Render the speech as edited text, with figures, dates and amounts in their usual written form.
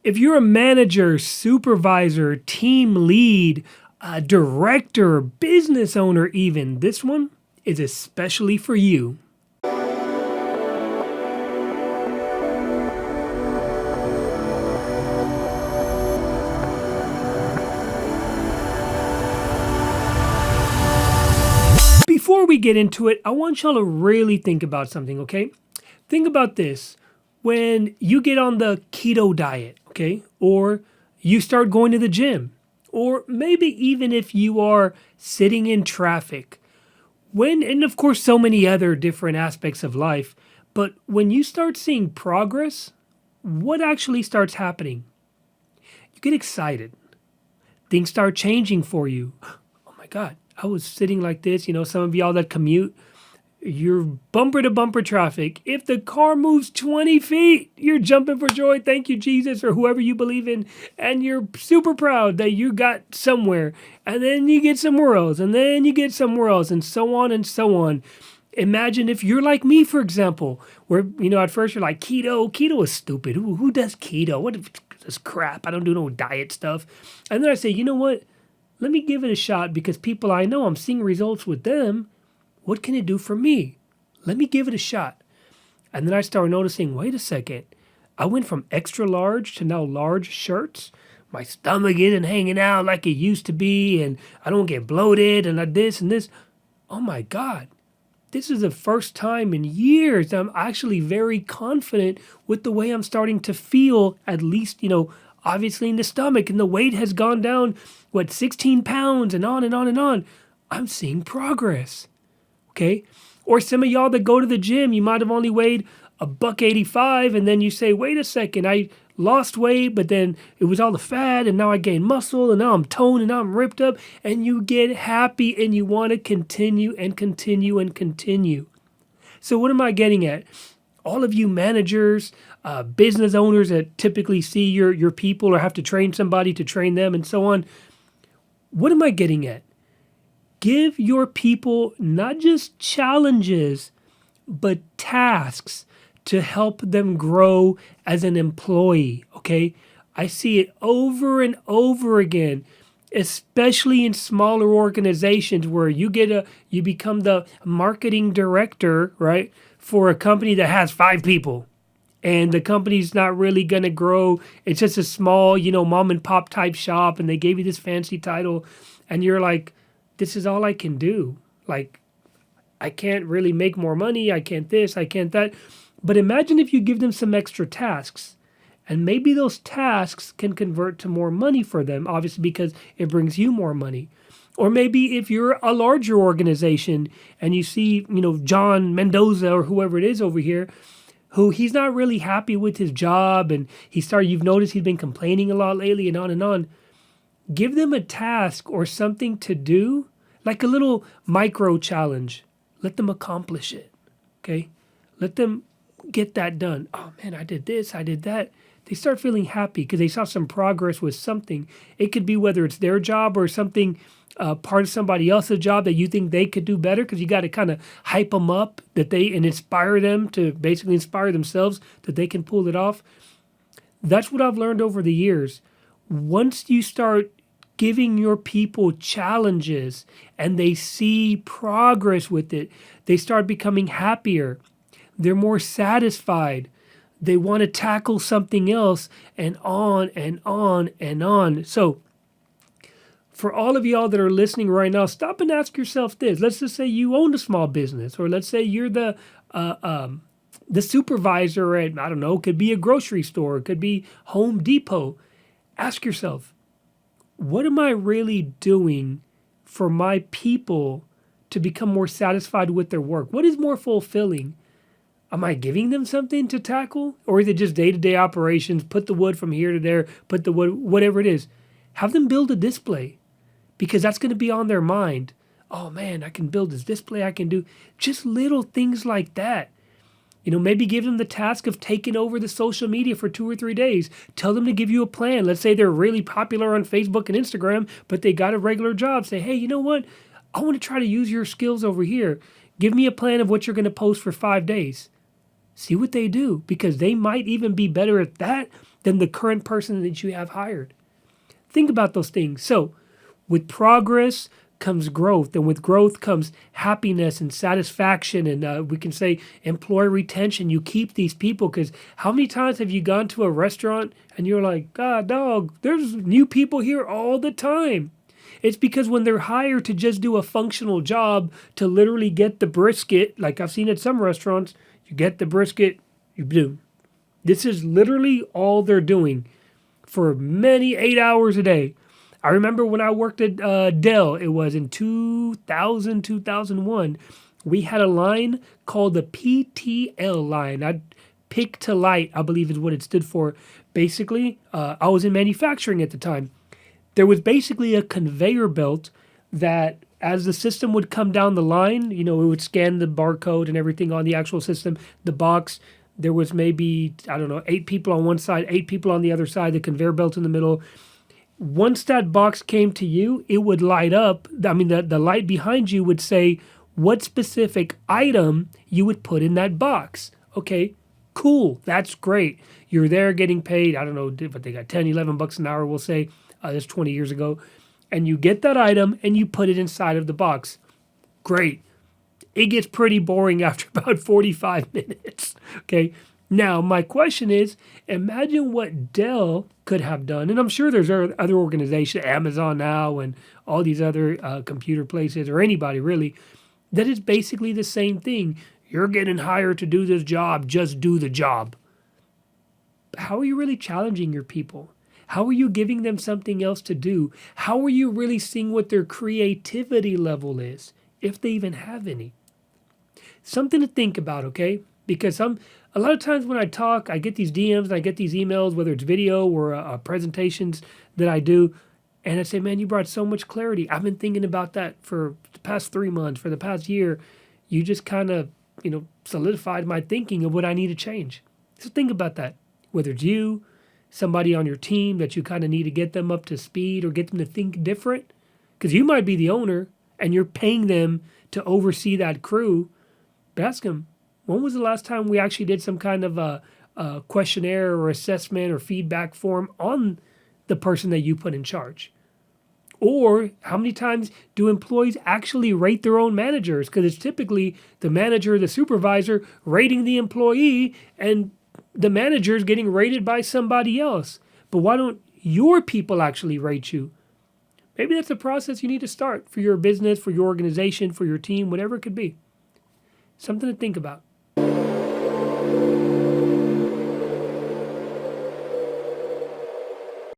If you're a manager, supervisor, team lead, director, business owner even, this one is especially for you. Before we get into it, I want y'all to really think about something, okay? Think about this. When you get on the keto diet, okay, or you start going to the gym, or maybe even if you are sitting in traffic, and of course, so many other different aspects of life, but when you start seeing progress, what actually starts happening? You get excited. Things start changing for you. Oh my God, I was sitting like this. Some of y'all that commute, you're bumper to bumper traffic. If the car moves 20 feet, you're jumping for joy. Thank you, Jesus, or whoever you believe in. And you're super proud that you got somewhere. And then you get somewhere else. And then you get somewhere else. And so on and so on. Imagine if you're like me, for example, where, at first you're like, keto. Keto is stupid. Who does keto? What is crap? I don't do no diet stuff. And then I say, you know what? Let me give it a shot because people I know, I'm seeing results with them. What can it do for me? Let me give it a shot. And then I started noticing, wait a second. I went from extra large to now large shirts. My stomach isn't hanging out like it used to be, and I don't get bloated and like this and this. Oh my God. This is the first time in years that I'm actually very confident with the way I'm starting to feel, at least, obviously in the stomach, and the weight has gone down, 16 pounds and on and on and on. I'm seeing progress. Okay. Or some of y'all that go to the gym, you might have only weighed $185, and then you say, wait a second, I lost weight, but then it was all the fat, and now I gained muscle, and now I'm toned, and now I'm ripped up, and you get happy, and you want to continue and continue and continue. So what am I getting at? All of you managers, business owners that typically see your people or have to train somebody to train them and so on, what am I getting at? Give your people not just challenges, but tasks to help them grow as an employee, okay? I see it over and over again, especially in smaller organizations where you become the marketing director, right, for a company that has 5 people. And the company's not really going to grow. It's just a small, mom and pop type shop, and they gave you this fancy title, and you're like, this is all I can do. Like, I can't really make more money. I can't this, I can't that. But imagine if you give them some extra tasks, and maybe those tasks can convert to more money for them, obviously because it brings you more money. Or maybe if you're a larger organization and you see, John Mendoza or whoever it is over here, who he's not really happy with his job, and you've noticed he's been complaining a lot lately and on and on. Give them a task or something to do, like a little micro challenge. Let them accomplish it, okay? Let them get that done. Oh man, I did this, I did that. They start feeling happy because they saw some progress with something. It could be whether it's their job or something, part of somebody else's job that you think they could do better, because you got to kind of hype them up and inspire them to basically inspire themselves that they can pull it off. That's what I've learned over the years. Once you start giving your people challenges and they see progress with it, they start becoming happier. They're more satisfied. They want to tackle something else, and on and on and on. So for all of y'all that are listening right now, stop and ask yourself this. Let's just say you own a small business, or let's say you're the supervisor at, I don't know, could be a grocery store, it could be Home Depot. Ask yourself, what am I really doing for my people to become more satisfied with their work? What is more fulfilling? Am I giving them something to tackle? Or is it just day-to-day operations, put the wood from here to there, put the wood, whatever it is. Have them build a display, because that's going to be on their mind. Oh man, I can build this display, I can do just little things like that. Maybe give them the task of taking over the social media for 2 or 3 days. Tell them to give you a plan. Let's say they're really popular on Facebook and Instagram, but they got a regular job. Say, hey, you know what? I want to try to use your skills over here. Give me a plan of what you're going to post for 5 days. See what they do, because they might even be better at that than the current person that you have hired. Think about those things. So, with progress comes growth, and with growth comes happiness and satisfaction, and we can say employee retention. You keep these people, because how many times have you gone to a restaurant and you're like, God, dog, there's new people here all the time. It's because when they're hired to just do a functional job, to literally get the brisket, like I've seen at some restaurants, you get the brisket, you do. This is literally all they're doing for many 8 hours a day. I remember when I worked at Dell, it was in 2000, 2001, we had a line called the PTL line. Pick to light, I believe is what it stood for. Basically, I was in manufacturing at the time. There was basically a conveyor belt that as the system would come down the line, it would scan the barcode and everything on the actual system, the box. There was maybe, 8 people on one side, 8 people on the other side, the conveyor belt in the middle. Once that box came to you, it would light up. The light behind you would say what specific item you would put in that box. Okay, cool. That's great. You're there getting paid, I don't know, but they got 10, 11 bucks an hour, we'll say. That's 20 years ago. And you get that item and you put it inside of the box. Great. It gets pretty boring after about 45 minutes. Okay. Now, my question is, imagine what Dell could have done. And I'm sure there's other organizations, Amazon now and all these other computer places, or anybody really, that is basically the same thing. You're getting hired to do this job. Just do the job. But how are you really challenging your people? How are you giving them something else to do? How are you really seeing what their creativity level is, if they even have any? Something to think about, okay? Because a lot of times when I talk, I get these DMs and I get these emails, whether it's video or presentations that I do, and I say, man, you brought so much clarity. I've been thinking about that for the past 3 months, for the past year. You just kind of, solidified my thinking of what I need to change. So think about that, whether it's you, somebody on your team that you kind of need to get them up to speed or get them to think different. Because you might be the owner and you're paying them to oversee that crew. But ask them, when was the last time we actually did some kind of a questionnaire or assessment or feedback form on the person that you put in charge? Or how many times do employees actually rate their own managers? Because it's typically the manager, the supervisor rating the employee, and the manager is getting rated by somebody else. But why don't your people actually rate you? Maybe that's a process you need to start for your business, for your organization, for your team, whatever it could be. Something to think about.